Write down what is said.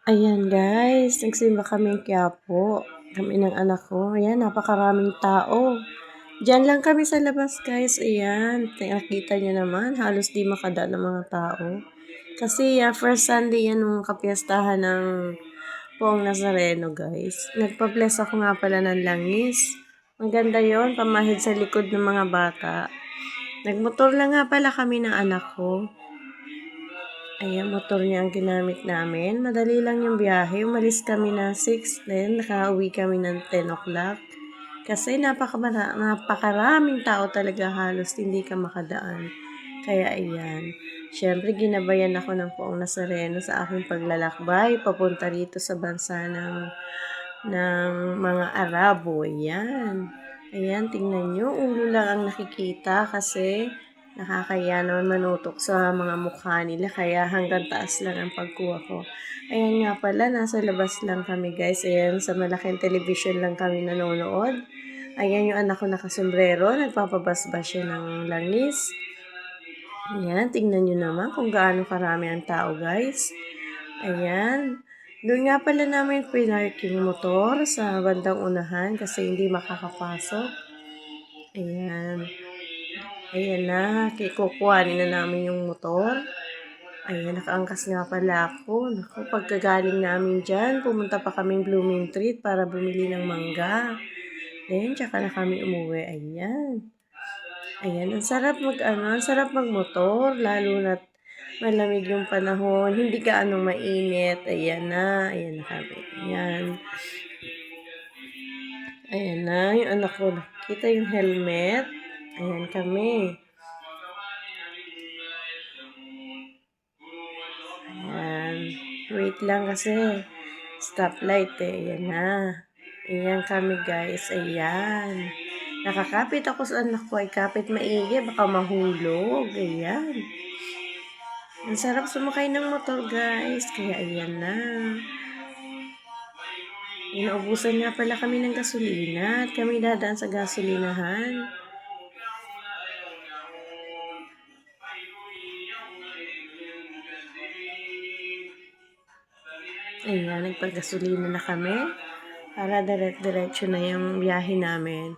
Ayan guys, nagsimba kaming Quiapo. Kami ng anak ko. Ayan, napakaraming tao. Diyan lang kami sa labas guys. Ayan, nakita nyo naman, halos di makadaan ng mga tao. Kasi first Sunday yan nung kapiyastahan ng Poong Nazareno guys. Nagpa-bless ako nga pala ng langis. Ang ganda yon, pamahid sa likod ng mga bata. Nagmotor lang nga pala kami ng anak ko. Ayan, motor niya ang ginamit namin. Madali lang yung biyahe. Umalis kami ng 6, then nakauwi kami ng 10 o'clock. Kasi napakaraming tao talaga, halos hindi ka makadaan. Kaya ayan, syempre ginabayan ako ng Poong Nazareno sa aking paglalakbay papunta rito sa bansa ng mga Arabo. Ayan. Ayan, tingnan nyo. Ulo lang ang nakikita kasi nakakaya naman manutok sa mga mukha nila. Kaya hanggang taas lang ang pagkuha ko. Ayan nga pala, nasa labas lang kami guys. Ayan, sa malaking television lang kami nanonood. Ayan yung anak ko nakasombrero. Nagpapabasbas siya ng langis. Ayan, tingnan nyo naman kung gaano karami ang tao guys. Ayan. Doon nga pala namin pinarking motor sa bandang unahan kasi hindi makakapasok. Ayan. Ayan na, kukuhanin na namin yung motor. Ayan, nakaangkas nga pala ako. Naku, pagkagaling namin dyan, pumunta pa kaming Blooming Treat para bumili ng mangga. Then, tsaka na kami umuwi. Ayan. Ayan, ang sarap magmotor, lalo na malamig yung panahon, hindi gaano mainit. Ayan na kami. Ayan. Ayan na, yung anak ko nakita yung helmet. Ayan kami. Ayan. Wait lang kasi stoplight eh. Ayan na. Ayan kami guys. Ayan. Nakakapit ako sa anak ko ay kapit maigi. Baka mahulog. Ayan. Ang sarap sumakay ng motor guys. Kaya ayan na. Inaubusan nga pala kami ng gasolina at kami dadaan sa gasolinahan. Ayan, nagpagasolina na kami para diretso na yung biyahe namin.